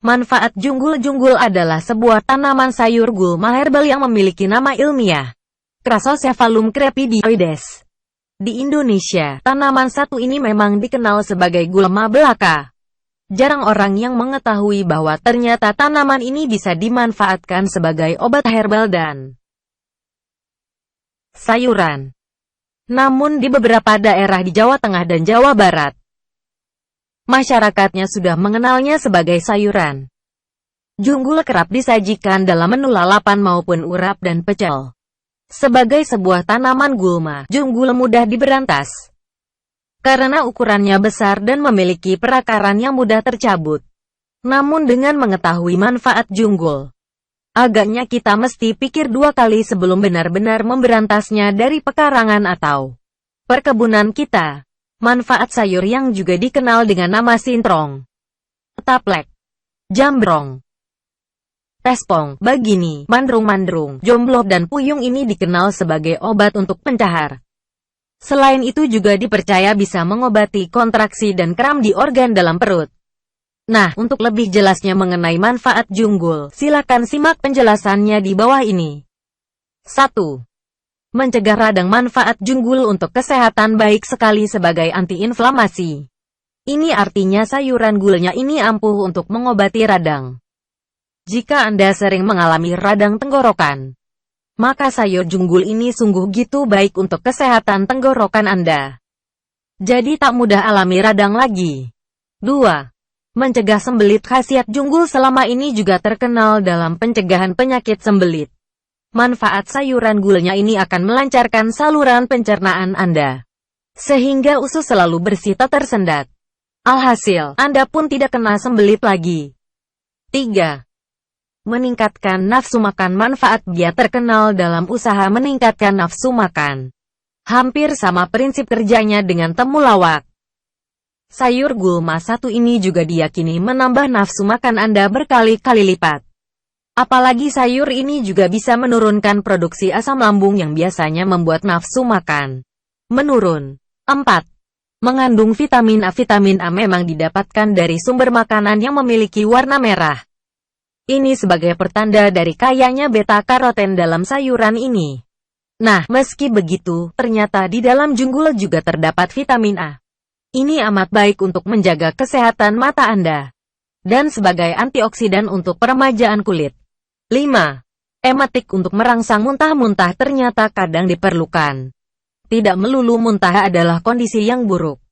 Manfaat junggul adalah sebuah tanaman sayur gulma herbal yang memiliki nama ilmiah Crassosephalum crepidioides. Di Indonesia, tanaman satu ini memang dikenal sebagai gulma belaka. Jarang orang yang mengetahui bahwa ternyata tanaman ini bisa dimanfaatkan sebagai obat herbal dan sayuran. Namun di beberapa daerah di Jawa Tengah dan Jawa Barat, masyarakatnya sudah mengenalnya sebagai sayuran. Junggul kerap disajikan dalam menu lalapan maupun urap dan pecel. Sebagai sebuah tanaman gulma, junggul mudah diberantas karena ukurannya besar dan memiliki perakaran yang mudah tercabut. Namun dengan mengetahui manfaat junggul, agaknya kita mesti pikir dua kali sebelum benar-benar memberantasnya dari pekarangan atau perkebunan kita. Manfaat sayur yang juga dikenal dengan nama sintrong, taplek, jambrong, tespong, bagini, mandrung-mandrung, jomblok dan puyung ini dikenal sebagai obat untuk pencahar. Selain itu juga dipercaya bisa mengobati kontraksi dan kram di organ dalam perut. Nah, untuk lebih jelasnya mengenai manfaat junggul, silakan simak penjelasannya di bawah ini. 1. Mencegah radang. Manfaat junggul untuk kesehatan baik sekali sebagai antiinflamasi. Ini artinya sayuran gulnya ini ampuh untuk mengobati radang. Jika Anda sering mengalami radang tenggorokan, maka sayur junggul ini sungguh gitu baik untuk kesehatan tenggorokan Anda. Jadi tak mudah alami radang lagi. 2. Mencegah sembelit. Khasiat junggul selama ini juga terkenal dalam pencegahan penyakit sembelit. Manfaat sayuran gulnya ini akan melancarkan saluran pencernaan Anda, sehingga usus selalu bersih tak tersendat. Alhasil, Anda pun tidak kena sembelit lagi. 3. Meningkatkan nafsu makan. Manfaat biak terkenal dalam usaha meningkatkan nafsu makan. Hampir sama prinsip kerjanya dengan temulawak. Sayur gulma satu ini juga diyakini menambah nafsu makan Anda berkali-kali lipat. Apalagi sayur ini juga bisa menurunkan produksi asam lambung yang biasanya membuat nafsu makan menurun. 4. Mengandung vitamin A. Vitamin A memang didapatkan dari sumber makanan yang memiliki warna merah. Ini sebagai pertanda dari kayanya beta-karoten dalam sayuran ini. Nah, meski begitu, ternyata di dalam junggul juga terdapat vitamin A. Ini amat baik untuk menjaga kesehatan mata Anda dan sebagai antioksidan untuk peremajaan kulit. 5. Ematik. Untuk merangsang muntah-muntah ternyata kadang diperlukan. Tidak melulu muntah adalah kondisi yang buruk.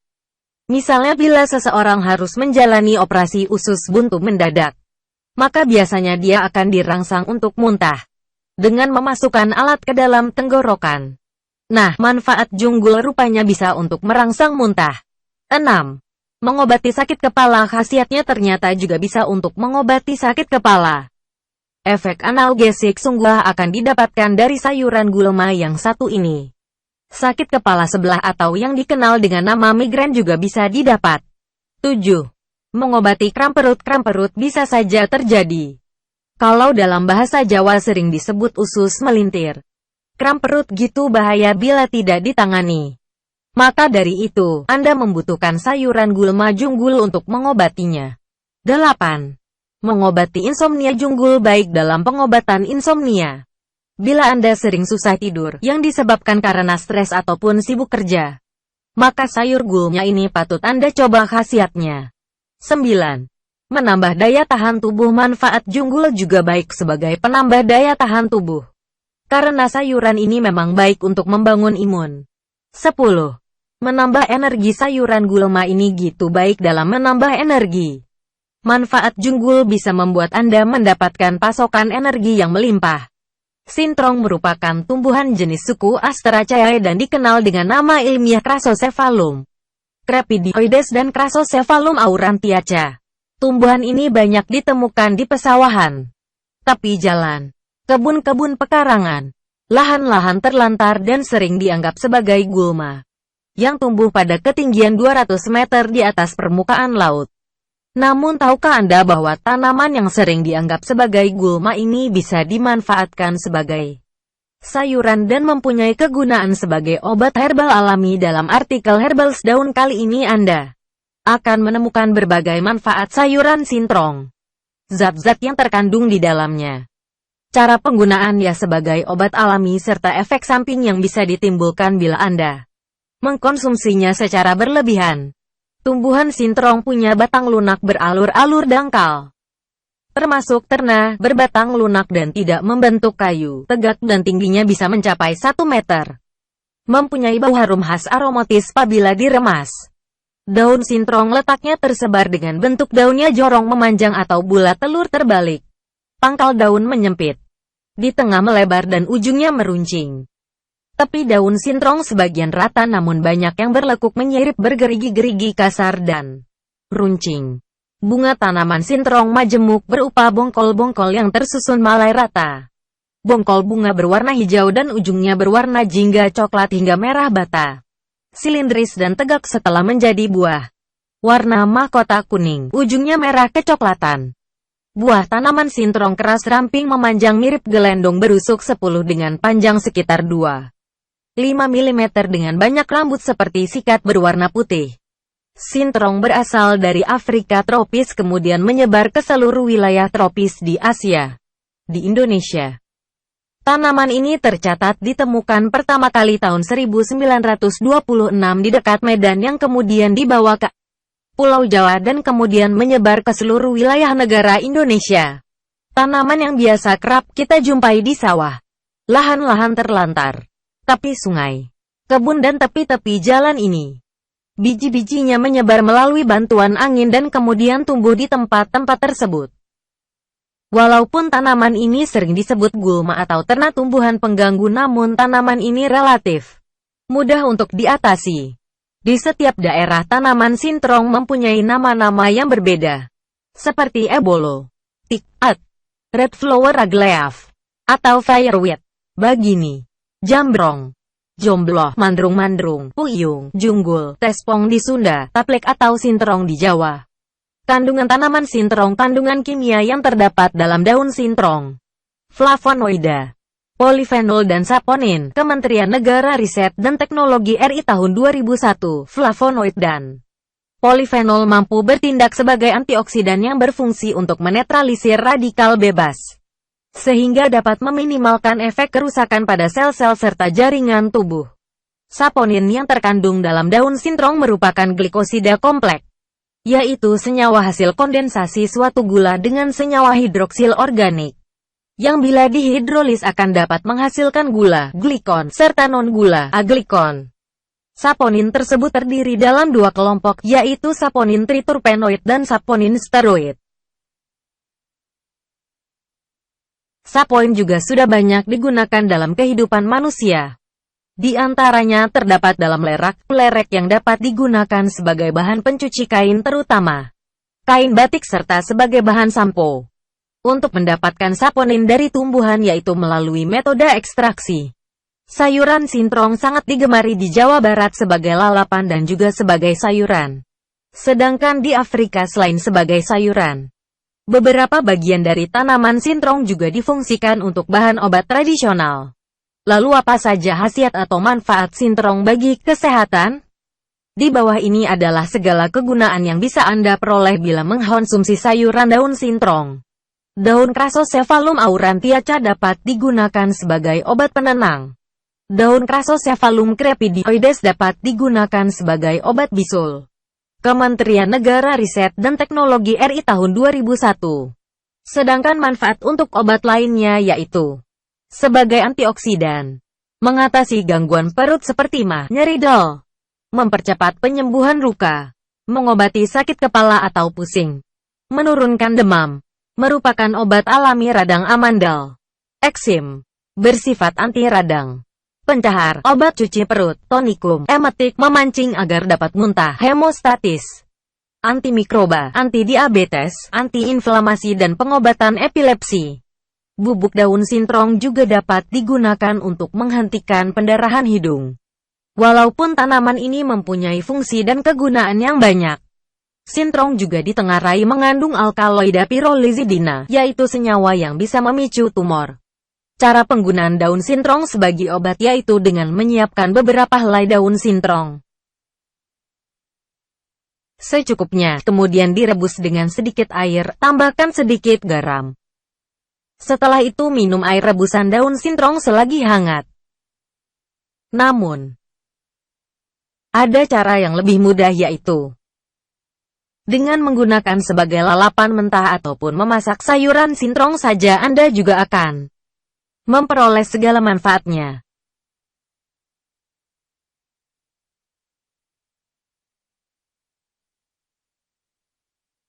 Misalnya bila seseorang harus menjalani operasi usus buntu mendadak, maka biasanya dia akan dirangsang untuk muntah dengan memasukkan alat ke dalam tenggorokan. Nah, manfaat junggul rupanya bisa untuk merangsang muntah. 6. Mengobati sakit kepala. Khasiatnya ternyata juga bisa untuk mengobati sakit kepala. Efek analgesik sungguh akan didapatkan dari sayuran gulma yang satu ini. Sakit kepala sebelah atau yang dikenal dengan nama migrain juga bisa didapat. 7. Mengobati kram perut. Kram perut bisa saja terjadi kalau dalam bahasa Jawa sering disebut usus melintir. Kram perut gitu bahaya bila tidak ditangani. Maka dari itu, Anda membutuhkan sayuran gulma junggul untuk mengobatinya. 8. Mengobati insomnia. Junggul baik dalam pengobatan insomnia. Bila Anda sering susah tidur yang disebabkan karena stres ataupun sibuk kerja, maka sayur gulma ini patut Anda coba. Khasiatnya. 9. Menambah daya tahan tubuh. Manfaat junggul juga baik sebagai penambah daya tahan tubuh, karena sayuran ini memang baik untuk membangun imun. 10. Menambah energi. Sayuran gulma ini gitu baik dalam menambah energi. Manfaat junggul bisa membuat Anda mendapatkan pasokan energi yang melimpah. Sintrong merupakan tumbuhan jenis suku Asteraceae dan dikenal dengan nama ilmiah Crassosephalum crepidioides dan Crassosephalum aurantiaca. Tumbuhan ini banyak ditemukan di pesawahan, tepi jalan, kebun-kebun pekarangan, lahan-lahan terlantar dan sering dianggap sebagai gulma yang tumbuh pada ketinggian 200 meter di atas permukaan laut. Namun tahukah Anda bahwa tanaman yang sering dianggap sebagai gulma ini bisa dimanfaatkan sebagai sayuran dan mempunyai kegunaan sebagai obat herbal alami? Dalam artikel Herbals Daun kali ini Anda akan menemukan berbagai manfaat sayuran sintrong. zat-zat yang terkandung di dalamnya. Cara penggunaannya sebagai obat alami serta efek samping yang bisa ditimbulkan bila Anda mengkonsumsinya secara berlebihan. Tumbuhan sintrong punya batang lunak beralur-alur dangkal, termasuk terna, berbatang lunak dan tidak membentuk kayu, tegak dan tingginya bisa mencapai 1 meter. Mempunyai bau harum khas aromatis apabila diremas. Daun sintrong letaknya tersebar dengan bentuk daunnya jorong memanjang atau bulat telur terbalik. Pangkal daun menyempit, di tengah melebar dan ujungnya meruncing. Tepi daun sintrong sebagian rata namun banyak yang berlekuk menyirip bergerigi-gerigi kasar dan runcing. Bunga tanaman sintrong majemuk berupa bongkol-bongkol yang tersusun malai rata. Bongkol bunga berwarna hijau dan ujungnya berwarna jingga coklat hingga merah bata. Silindris dan tegak setelah menjadi buah. Warna mahkota kuning, ujungnya merah kecoklatan. Buah tanaman sintrong keras ramping memanjang mirip gelendong berusuk 10 dengan panjang sekitar 2-5 mm dengan banyak rambut seperti sikat berwarna putih. Sintrong berasal dari Afrika tropis kemudian menyebar ke seluruh wilayah tropis di Asia. Di Indonesia, tanaman ini tercatat ditemukan pertama kali tahun 1926 di dekat Medan yang kemudian dibawa ke Pulau Jawa dan kemudian menyebar ke seluruh wilayah negara Indonesia. Tanaman yang biasa kerap kita jumpai di sawah, lahan-lahan terlantar, tepi sungai, kebun dan tepi-tepi jalan ini. Biji-bijinya menyebar melalui bantuan angin dan kemudian tumbuh di tempat-tempat tersebut. Walaupun tanaman ini sering disebut gulma atau ternak tumbuhan pengganggu namun tanaman ini relatif mudah untuk diatasi. Di setiap daerah tanaman sintrong mempunyai nama-nama yang berbeda. Seperti ebolo, tikpat, red flower aglaeaf, atau fireweed, bagini, jambrong, jombloh, mandrung-mandrung, puyung, junggul, tespong di Sunda, taplek atau sintrong di Jawa. Kandungan tanaman sintrong, kandungan kimia yang terdapat dalam daun sintrong, flavonoida, polifenol dan saponin. Kementerian Negara Riset dan Teknologi RI tahun 2001, flavonoid dan polifenol mampu bertindak sebagai antioksidan yang berfungsi untuk menetralisir radikal bebas, sehingga dapat meminimalkan efek kerusakan pada sel-sel serta jaringan tubuh. Saponin yang terkandung dalam daun sintrong merupakan glikosida kompleks, yaitu senyawa hasil kondensasi suatu gula dengan senyawa hidroksil organik, yang bila dihidrolis akan dapat menghasilkan gula, glikon, serta non-gula, aglikon. Saponin tersebut terdiri dalam 2 kelompok, yaitu saponin triterpenoid dan saponin steroid. Saponin juga sudah banyak digunakan dalam kehidupan manusia. Di antaranya terdapat dalam lerek yang dapat digunakan sebagai bahan pencuci kain terutama kain batik serta sebagai bahan sampo. Untuk mendapatkan saponin dari tumbuhan yaitu melalui metode ekstraksi. Sayuran sintrong sangat digemari di Jawa Barat sebagai lalapan dan juga sebagai sayuran. Sedangkan di Afrika selain sebagai sayuran, beberapa bagian dari tanaman sintrong juga difungsikan untuk bahan obat tradisional. Lalu apa saja khasiat atau manfaat sintrong bagi kesehatan? Di bawah ini adalah segala kegunaan yang bisa Anda peroleh bila mengkonsumsi sayuran daun sintrong. Daun Crassosephalum aurantiaca dapat digunakan sebagai obat penenang. Daun Crassosephalum crepidioides dapat digunakan sebagai obat bisul. Kementerian Negara Riset dan Teknologi RI tahun 2001. Sedangkan manfaat untuk obat lainnya yaitu sebagai antioksidan, mengatasi gangguan perut seperti mah, nyeri dol, mempercepat penyembuhan luka, mengobati sakit kepala atau pusing, menurunkan demam, merupakan obat alami radang amandel, eksim, bersifat anti radang, pencahar, obat cuci perut, tonikum, emetik, memancing agar dapat muntah, hemostatis, antimikroba, anti-diabetes, anti-inflamasi dan pengobatan epilepsi. Bubuk daun sintrong juga dapat digunakan untuk menghentikan pendarahan hidung. Walaupun tanaman ini mempunyai fungsi dan kegunaan yang banyak, sintrong juga ditengarai mengandung alkaloida pirolizidina, yaitu senyawa yang bisa memicu tumor. Cara penggunaan daun sintrong sebagai obat yaitu dengan menyiapkan beberapa helai daun sintrong. secukupnya, kemudian direbus dengan sedikit air, tambahkan sedikit garam. Setelah itu minum air rebusan daun sintrong selagi hangat. Namun, ada cara yang lebih mudah, yaitu dengan menggunakan sebagai lalapan mentah ataupun memasak sayuran sintrong saja Anda juga akan memperoleh segala manfaatnya.